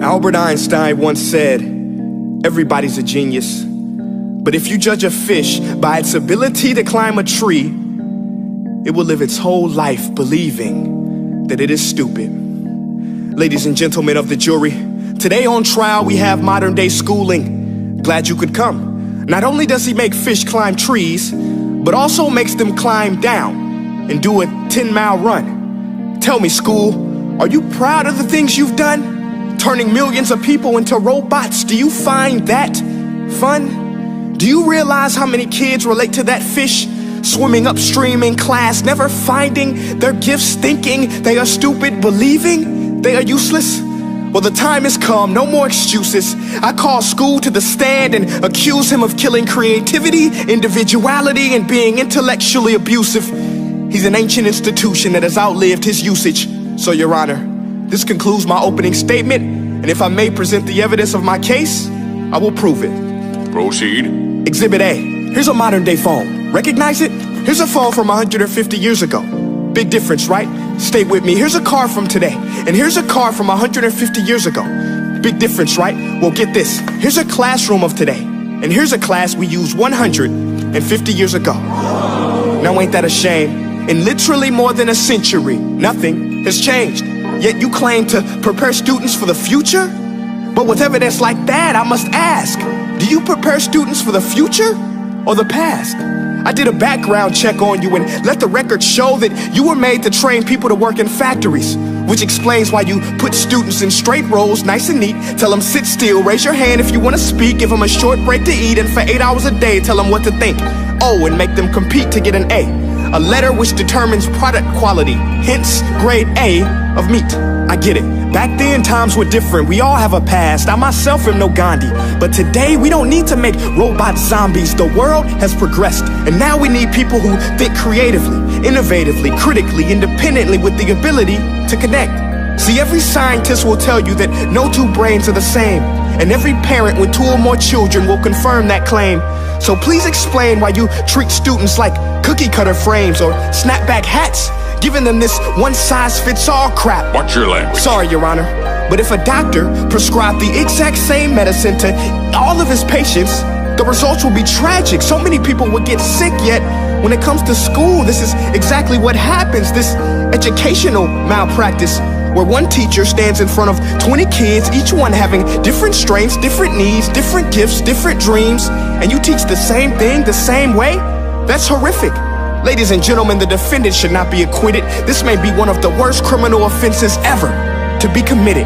Albert Einstein once said, everybody's a genius. But if you judge a fish by its ability to climb a tree, it will live its whole life believing that it is stupid. Ladies and gentlemen of the jury, today on trial we have modern day schooling. Glad you could come. Not only does he make fish climb trees, but also makes them climb down and do a 10-mile run. Tell me, school, are you proud of the things you've done? Turning millions of people into robots, do you find that fun? Do you realize how many kids relate to that fish swimming upstream in class, never finding their gifts, thinking they are stupid, believing they are useless? Well, the time has come, no more excuses. I call school to the stand and accuse him of killing creativity, individuality, and being intellectually abusive. He's an ancient institution that has outlived his usage. So, Your Honor, this concludes my opening statement, and if I may present the evidence of my case, I will prove it. Proceed. Exhibit A. Here's a modern day phone. Recognize it? Here's a phone from 150 years ago. Big difference, right? Stay with me. Here's a car from today, and here's a car from 150 years ago. Big difference, right? Well, get this. Here's a classroom of today, and here's a class we used 150 years ago. Now, ain't that a shame? In literally more than a century, nothing has changed. Yet you claim to prepare students for the future? But with evidence like that, I must ask, do you prepare students for the future or the past? I did a background check on you and let the record show that you were made to train people to work in factories, which explains why you put students in straight rows, nice and neat, tell them sit still, raise your hand if you want to speak, give them a short break to eat, and for 8 hours a day, tell them what to think. Oh, and make them compete to get an A letter which determines product quality, hence grade A of meat. I get it. Back then, times were different. We all have a past. I myself am no Gandhi. But today, we don't need to make robot zombies. The world has progressed. And now we need people who think creatively, innovatively, critically, independently, with the ability to connect. See, every scientist will tell you that no two brains are the same. And every parent with 2 or more children will confirm that claim. So please explain why you treat students like cookie cutter frames or snapback hats, giving them this one-size-fits-all crap. Watch your language. Sorry, Your Honor, but if a doctor prescribed the exact same medicine to all of his patients, the results will be tragic. So many people would get sick, yet when it comes to school, this is exactly what happens. This educational malpractice, where one teacher stands in front of 20 kids, each one having different strengths, different needs, different gifts, different dreams, and you teach the same thing the same way? That's horrific. Ladies and gentlemen, the defendant should not be acquitted. This may be one of the worst criminal offenses ever to be committed.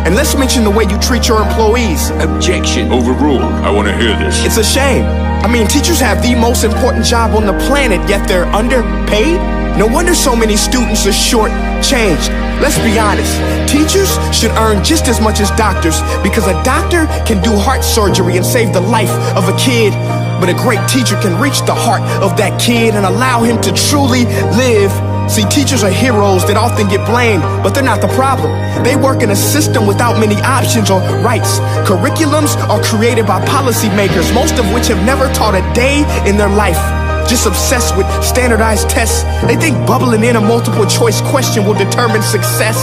And let's mention the way you treat your employees. Objection. Overruled. I want to hear this. It's a shame. I mean, teachers have the most important job on the planet, yet they're underpaid? No wonder so many students are short-changed. Let's be honest, teachers should earn just as much as doctors, because a doctor can do heart surgery and save the life of a kid, but a great teacher can reach the heart of that kid and allow him to truly live. See, teachers are heroes that often get blamed, but they're not the problem. They work in a system without many options or rights. Curriculums are created by policymakers, most of which have never taught a day in their life. Just obsessed with standardized tests. They think bubbling in a multiple choice question will determine success.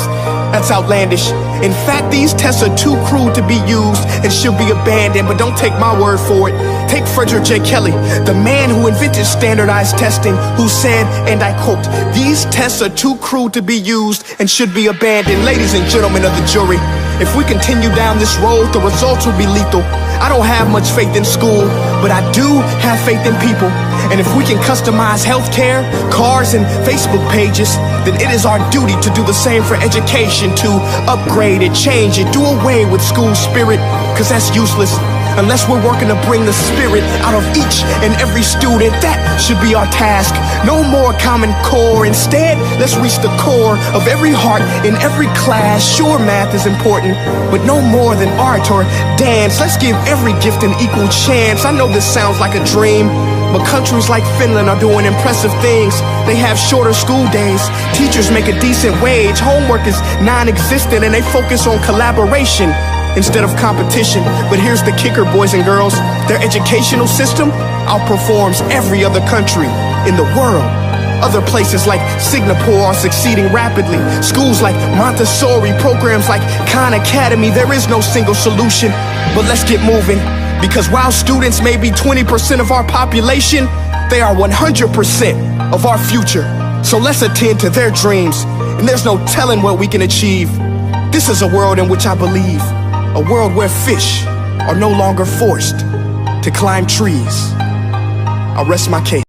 That's outlandish. In fact, these tests are too crude to be used and should be abandoned, but don't take my word for it. Take Frederick J. Kelly, the man who invented standardized testing, who said, and I quote, "These tests are too crude to be used and should be abandoned." Ladies and gentlemen of the jury, if we continue down this road, the results will be lethal. I don't have much faith in school, but I do have faith in people. And if we can customize healthcare, cars, and Facebook pages, then it is our duty to do the same for education, to upgrade it, change it, do away with school spirit, because that's useless. Unless we're working to bring the spirit out of each and every student, that should be our task. No more Common Core. Instead, let's reach the core of every heart in every class. Sure, math is important, but no more than art or dance. Let's give every gift an equal chance. I know this sounds like a dream, but countries like Finland are doing impressive things. They have shorter school days. Teachers make a decent wage. Homework is non-existent, and they focus on collaboration instead of competition. But here's the kicker, boys and girls. Their educational system outperforms every other country in the world. Other places like Singapore are succeeding rapidly. Schools like Montessori, programs like Khan Academy. There is no single solution, but let's get moving. Because while students may be 20% of our population, they are 100% of our future. So let's attend to their dreams, and there's no telling what we can achieve. This is a world in which I believe, a world where fish are no longer forced to climb trees. I'll rest my case.